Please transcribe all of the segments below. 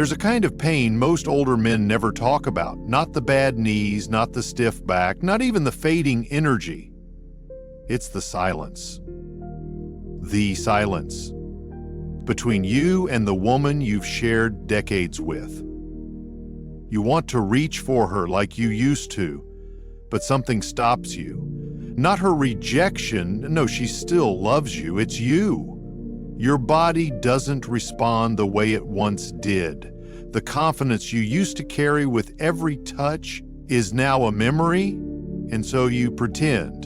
There's a kind of pain most older men never talk about. Not the bad knees, not the stiff back, not even the fading energy. It's the silence. The silence between you and the woman you've shared decades with. You want to reach for her like you used to, but something stops you. Not her rejection, no, she still loves you, it's you. Your body doesn't respond the way it once did. The confidence you used to carry with every touch is now a memory, and so you pretend.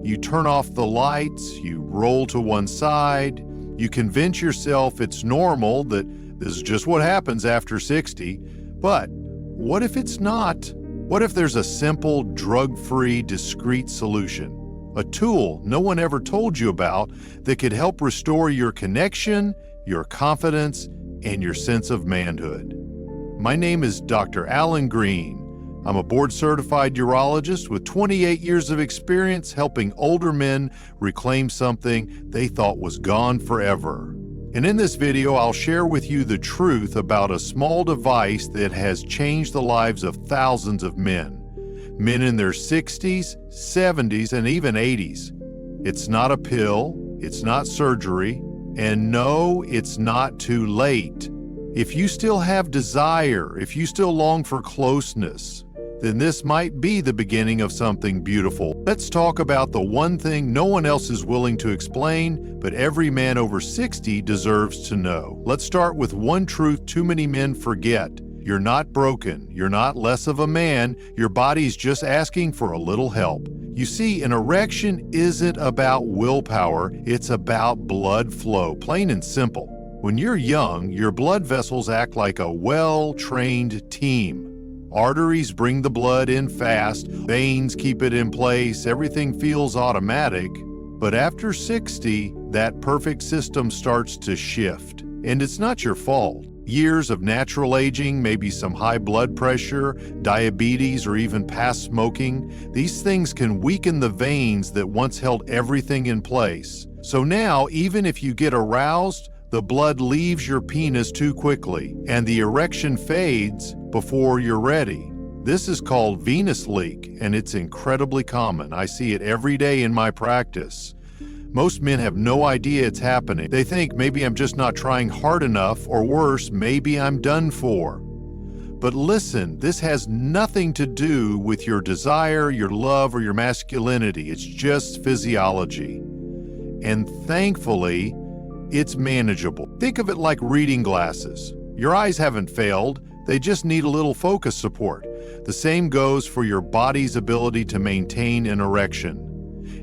You turn off the lights, you roll to one side, you convince yourself it's normal, that this is just what happens after 60. But what if it's not? What if there's a simple, drug-free, discreet solution? A tool no one ever told you about that could help restore your connection, your confidence, and your sense of manhood. My name is Dr. Alan Greene. I'm a board-certified urologist with 28 years of experience helping older men reclaim something they thought was gone forever. And in this video, I'll share with you the truth about a small device that has changed the lives of thousands of men. Men in their 60s, 70s, and even 80s. It's not a pill, it's not surgery, and no, it's not too late. If you still have desire, if you still long for closeness, then this might be the beginning of something beautiful. Let's talk about the one thing no one else is willing to explain, but every man over 60 deserves to know. Let's start with one truth too many men forget. You're not broken. You're not less of a man. Your body's just asking for a little help. You see, an erection isn't about willpower. It's about blood flow, plain and simple. When you're young, your blood vessels act like a well-trained team. Arteries bring the blood in fast, veins keep it in place, everything feels automatic. But after 60, that perfect system starts to shift. And it's not your fault. Years of natural aging, maybe some high blood pressure, diabetes, or even past smoking, these things can weaken the veins that once held everything in place. So now, even if you get aroused, the blood leaves your penis too quickly, and the erection fades before you're ready. This is called venous leak, and it's incredibly common. I see it every day in my practice. Most men have no idea it's happening. They think maybe I'm just not trying hard enough, or worse, maybe I'm done for. But listen, this has nothing to do with your desire, your love, or your masculinity. It's just physiology. And thankfully, it's manageable. Think of it like reading glasses. Your eyes haven't failed, they just need a little focus support. The same goes for your body's ability to maintain an erection.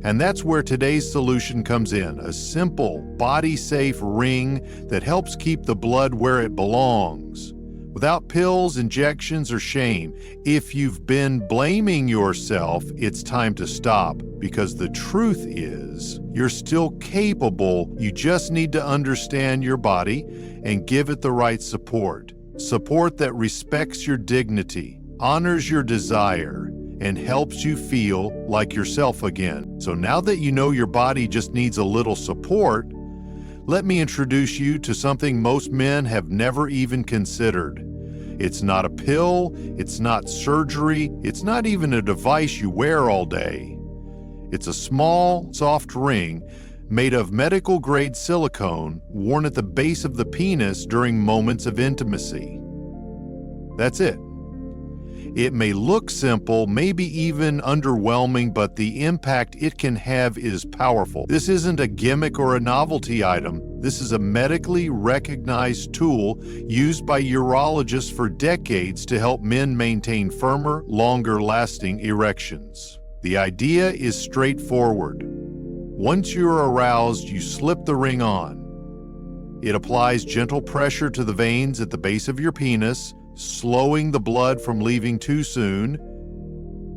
And that's where today's solution comes in, a simple, body-safe ring that helps keep the blood where it belongs, without pills, injections, or shame. If you've been blaming yourself, it's time to stop, because the truth is, you're still capable. You just need to understand your body and give it the right support. Support that respects your dignity, honors your desire, and helps you feel like yourself again. So now that you know your body just needs a little support, let me introduce you to something most men have never even considered. It's not a pill, it's not surgery, it's not even a device you wear all day. It's a small, soft ring made of medical-grade silicone worn at the base of the penis during moments of intimacy. That's it. It may look simple, maybe even underwhelming, but the impact it can have is powerful. This isn't a gimmick or a novelty item. This is a medically recognized tool used by urologists for decades to help men maintain firmer, longer-lasting erections. The idea is straightforward. Once you're aroused, you slip the ring on. It applies gentle pressure to the veins at the base of your penis, slowing the blood from leaving too soon.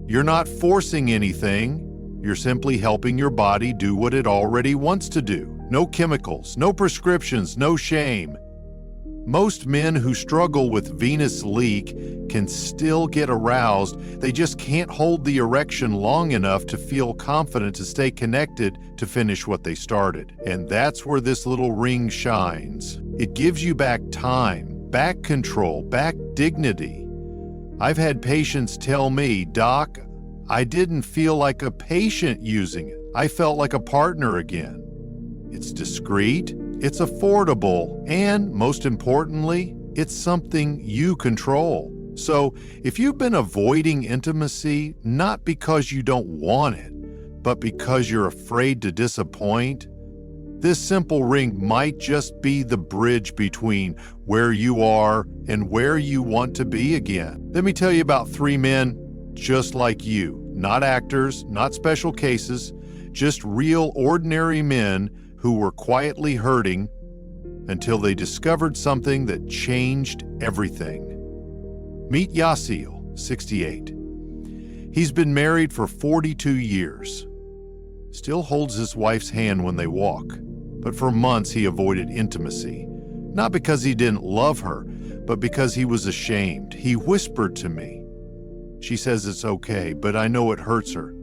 You're not forcing anything. You're simply helping your body do what it already wants to do. No chemicals, no prescriptions, no shame. Most men who struggle with venous leak can still get aroused. They just can't hold the erection long enough to feel confident to stay connected to finish what they started. And that's where this little ring shines. It gives you back time, back control, back dignity. I've had patients tell me, "Doc, I didn't feel like a patient using it. I felt like a partner again." It's discreet, it's affordable, and most importantly, it's something you control. So if you've been avoiding intimacy, not because you don't want it, but because you're afraid to disappoint, this simple ring might just be the bridge between where you are and where you want to be again. Let me tell you about 3 men just like you. Not actors, not special cases, just real ordinary men who were quietly hurting until they discovered something that changed everything. Meet Yasil, 68. He's been married for 42 years. Still holds his wife's hand when they walk, but for months he avoided intimacy. Not because he didn't love her, but because he was ashamed. He whispered to me. She says it's okay, but I know it hurts her.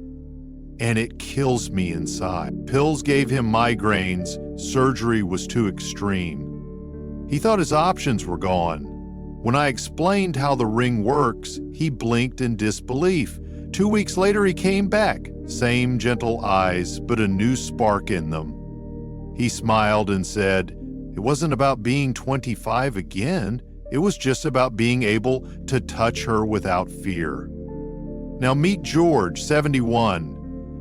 And it kills me inside. Pills gave him migraines. Surgery was too extreme. He thought his options were gone. When I explained how the ring works, he blinked in disbelief. 2 weeks later, he came back. Same gentle eyes, but a new spark in them. He smiled and said, "It wasn't about being 25 again. It was just about being able to touch her without fear." Now meet George, 71.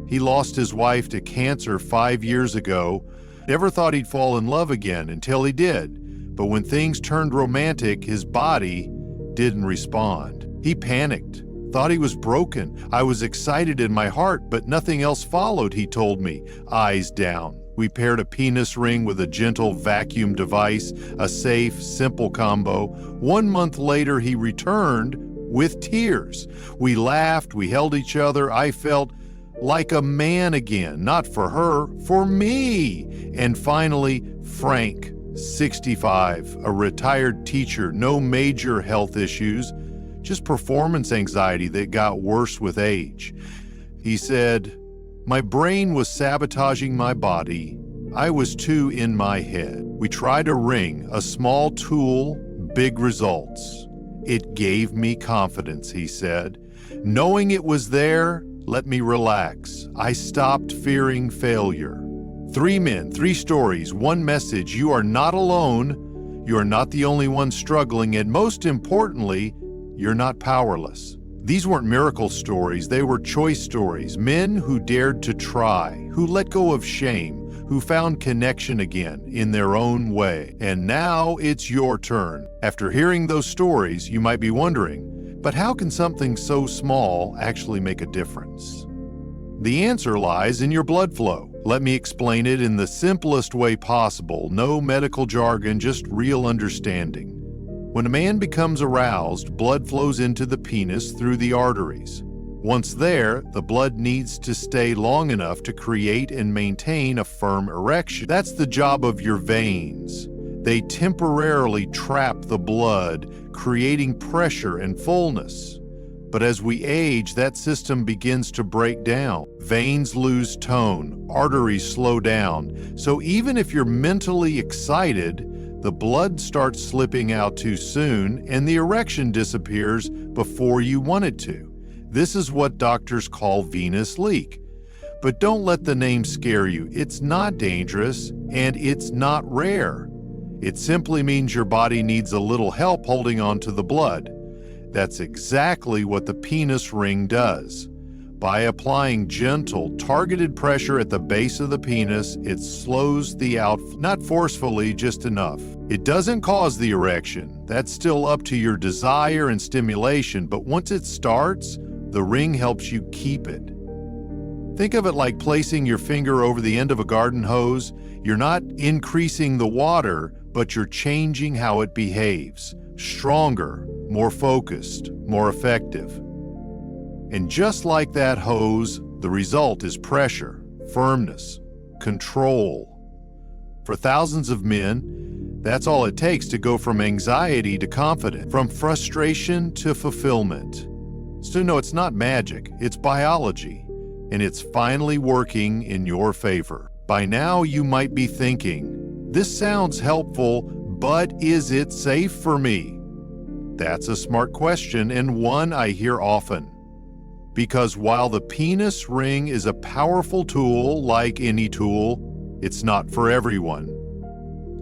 He lost his wife to cancer 5 years ago. Never thought he'd fall in love again until he did. But when things turned romantic, his body didn't respond. He panicked, thought he was broken. "I was excited in my heart, but nothing else followed," he told me, eyes down. We paired a penis ring with a gentle vacuum device, a safe, simple combo. 1 month later, he returned with tears. We laughed, we held each other. I felt like a man again, not for her, for me. And finally, Frank, 65, a retired teacher, no major health issues, just performance anxiety that got worse with age. He said, "My brain was sabotaging my body. I was too in my head." We tried a ring, a small tool, big results. "It gave me confidence," he said. "Knowing it was there, let me relax. I stopped fearing failure." 3 men, 3 stories, 1 message. You are not alone. You are not the only one struggling. And most importantly, you're not powerless. These weren't miracle stories. They were choice stories. Men who dared to try, who let go of shame, who found connection again in their own way. And now it's your turn. After hearing those stories, you might be wondering, but how can something so small actually make a difference? The answer lies in your blood flow. Let me explain it in the simplest way possible. No medical jargon, just real understanding. When a man becomes aroused, blood flows into the penis through the arteries. Once there, the blood needs to stay long enough to create and maintain a firm erection. That's the job of your veins. They temporarily trap the blood, creating pressure and fullness. But as we age, that system begins to break down. Veins lose tone, arteries slow down. So even if you're mentally excited, the blood starts slipping out too soon and the erection disappears before you want it to. This is what doctors call venous leak. But don't let the name scare you. It's not dangerous and it's not rare. It simply means your body needs a little help holding on to the blood. That's exactly what the penis ring does. By applying gentle, targeted pressure at the base of the penis, it slows the outflow, not forcefully, just enough. It doesn't cause the erection. That's still up to your desire and stimulation, but once it starts, the ring helps you keep it. Think of it like placing your finger over the end of a garden hose. You're not increasing the water, but you're changing how it behaves. Stronger, more focused, more effective. And just like that hose, the result is pressure, firmness, control. For thousands of men, that's all it takes to go from anxiety to confidence, from frustration to fulfillment. So no, it's not magic, it's biology, and it's finally working in your favor. By now, you might be thinking, this sounds helpful, But is it safe for me? That's a smart question, and one I hear often. Because while the penis ring is a powerful tool, like any tool, it's not for everyone.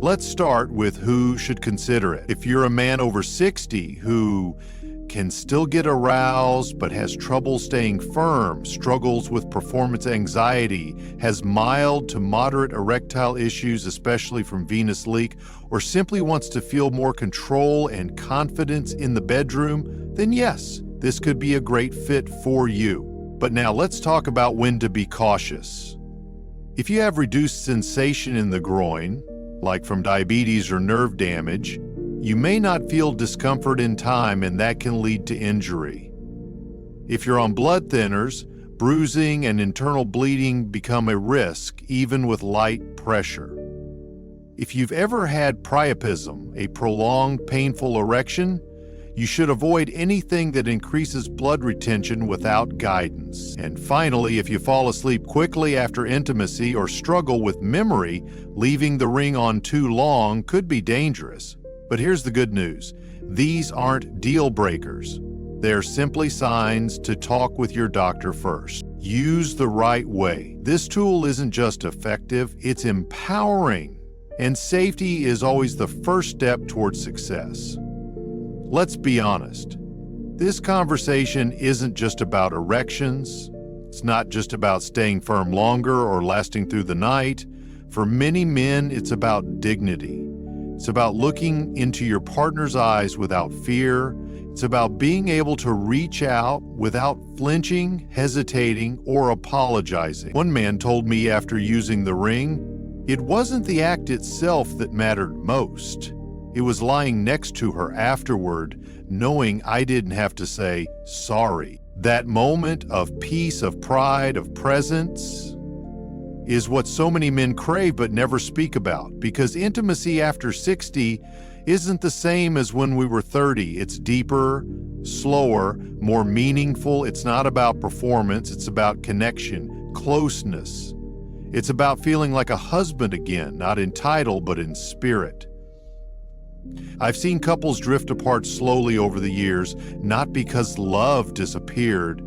Let's start with who should consider it. If you're a man over 60 who can still get aroused but has trouble staying firm, struggles with performance anxiety, has mild to moderate erectile issues, especially from venous leak, or simply wants to feel more control and confidence in the bedroom, then yes, this could be a great fit for you. But now let's talk about when to be cautious. If you have reduced sensation in the groin, like from diabetes or nerve damage, you may not feel discomfort in time, and that can lead to injury. If you're on blood thinners, bruising and internal bleeding become a risk, even with light pressure. If you've ever had priapism, a prolonged painful erection, you should avoid anything that increases blood retention without guidance. And finally, if you fall asleep quickly after intimacy or struggle with memory, leaving the ring on too long could be dangerous. But here's the good news. These aren't deal breakers. They're simply signs to talk with your doctor first. Use the right way. This tool isn't just effective, it's empowering. And safety is always the first step towards success. Let's be honest. This conversation isn't just about erections. It's not just about staying firm longer or lasting through the night. For many men, it's about dignity. It's about looking into your partner's eyes without fear. It's about being able to reach out without flinching, hesitating, or apologizing. One man told me after using the ring, it wasn't the act itself that mattered most. It was lying next to her afterward, knowing I didn't have to say sorry. That moment of peace, of pride, of presence is what so many men crave but never speak about, because intimacy after 60 isn't the same as when we were 30. It's deeper, slower, more meaningful. It's not about performance, it's about connection, closeness. It's about feeling like a husband again, not in title but in spirit. I've seen couples drift apart slowly over the years, not because love disappeared,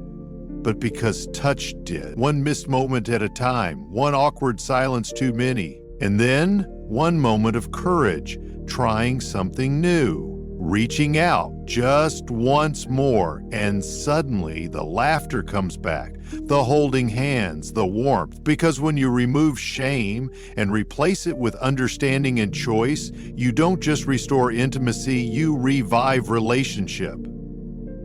but because touch did. One missed moment at a time, one awkward silence too many, and then one moment of courage, trying something new, reaching out just once more, and suddenly the laughter comes back, the holding hands, the warmth, because when you remove shame and replace it with understanding and choice, you don't just restore intimacy, you revive relationship.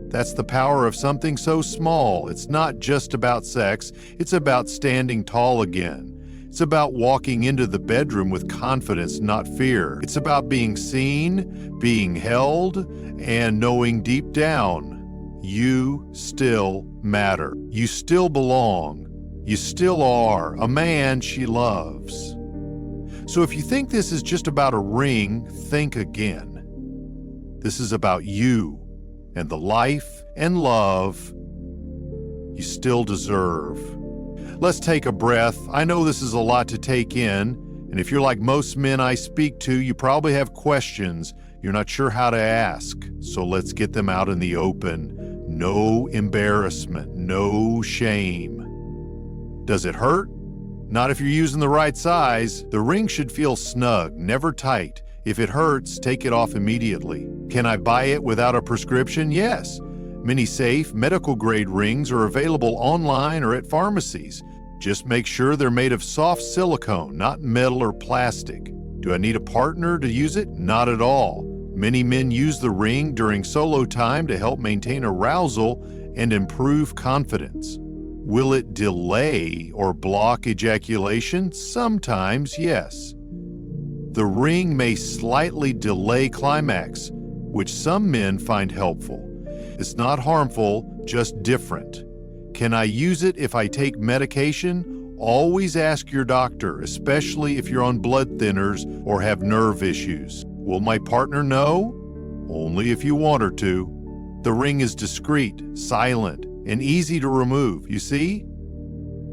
That's the power of something so small. It's not just about sex, it's about standing tall again. It's about walking into the bedroom with confidence, not fear. It's about being seen, being held, and knowing deep down, you still matter. You still belong. You still are a man she loves. So if you think this is just about a ring, think again. This is about you and the life and love you still deserve. Let's take a breath. I know this is a lot to take in, and if you're like most men I speak to, you probably have questions you're not sure how to ask. So let's get them out in the open. No embarrassment, no shame. Does it hurt? Not if you're using the right size. The ring should feel snug, never tight. If it hurts, take it off immediately. Can I buy it without a prescription? Yes. Many safe, medical-grade rings are available online or at pharmacies. Just make sure they're made of soft silicone, not metal or plastic. Do I need a partner to use it? Not at all. Many men use the ring during solo time to help maintain arousal and improve confidence. Will it delay or block ejaculation? Sometimes, yes. The ring may slightly delay climax, which some men find helpful. It's not harmful, just different. Can I use it if I take medication? Always ask your doctor, especially if you're on blood thinners or have nerve issues. Will my partner know? Only if you want her to. The ring is discreet, silent, and easy to remove, you see?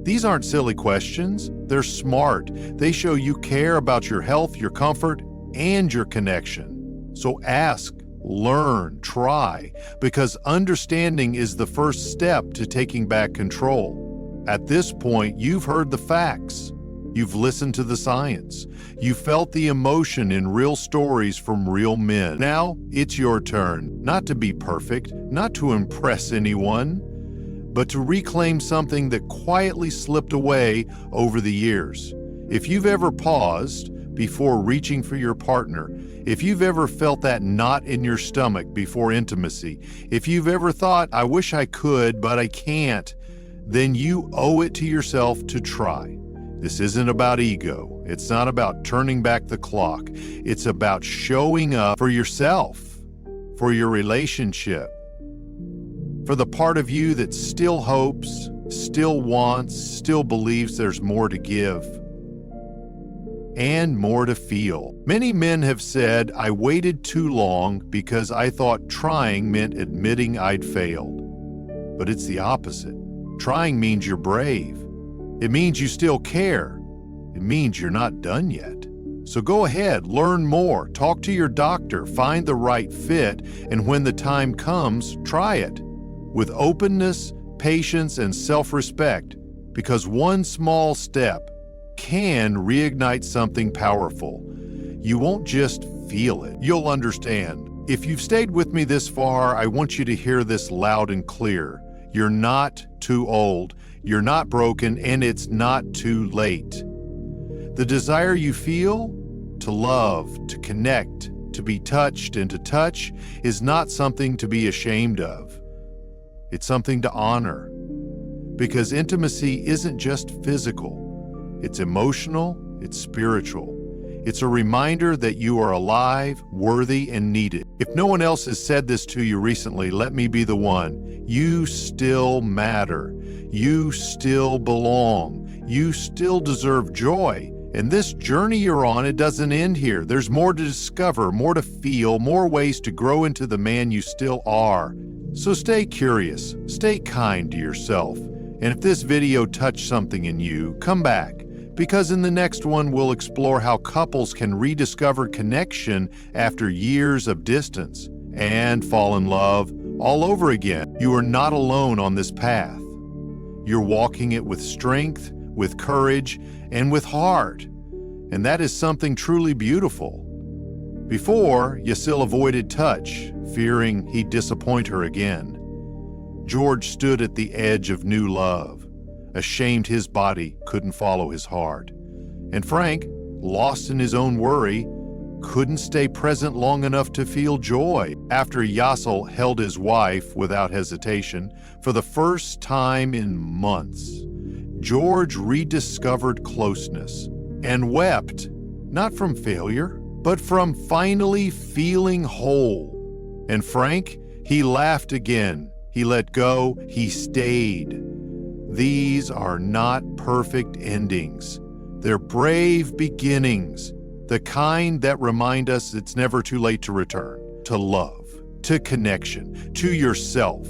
These aren't silly questions. They're smart. They show you care about your health, your comfort, and your connection. So ask, learn, try, because understanding is the first step to taking back control. At this point, you've heard the facts. You've listened to the science. You felt the emotion in real stories from real men. Now, it's your turn, not to be perfect, not to impress anyone, but to reclaim something that quietly slipped away over the years. If you've ever paused before reaching for your partner, if you've ever felt that knot in your stomach before intimacy, if you've ever thought, I wish I could, but I can't, then you owe it to yourself to try. This isn't about ego. It's not about turning back the clock. It's about showing up for yourself, for your relationship, for the part of you that still hopes, still wants, still believes there's more to give and more to feel. Many men have said, I waited too long because I thought trying meant admitting I'd failed. But it's the opposite. Trying means you're brave. It means you still care. It means you're not done yet. So go ahead, learn more, talk to your doctor, find the right fit, and when the time comes, try it. With openness, patience, and self-respect, because one small step can reignite something powerful. You won't just feel it, you'll understand. If you've stayed with me this far, I want you to hear this loud and clear. You're not too old, you're not broken, and it's not too late. The desire you feel to love, to connect, to be touched, and to touch is not something to be ashamed of. It's something to honor. Because intimacy isn't just physical, it's emotional, it's spiritual. It's a reminder that you are alive, worthy, and needed. If no one else has said this to you recently, let me be the one. You still matter. You still belong. You still deserve joy. And this journey you're on, it doesn't end here. There's more to discover, more to feel, more ways to grow into the man you still are. So stay curious, stay kind to yourself. And if this video touched something in you, come back. Because in the next one, we'll explore how couples can rediscover connection after years of distance and fall in love all over again. You are not alone on this path. You're walking it with strength, with courage, and with heart. And that is something truly beautiful. Before, Yasil avoided touch, fearing he'd disappoint her again. George stood at the edge of new love, ashamed his body couldn't follow his heart. And Frank, lost in his own worry, couldn't stay present long enough to feel joy. After Yasil held his wife without hesitation, for the first time in months, George rediscovered closeness and wept, not from failure, but from finally feeling whole. And Frank, he laughed again. He let go, he stayed. These are not perfect endings. They're brave beginnings, the kind that remind us it's never too late to return, to love, to connection, to yourself.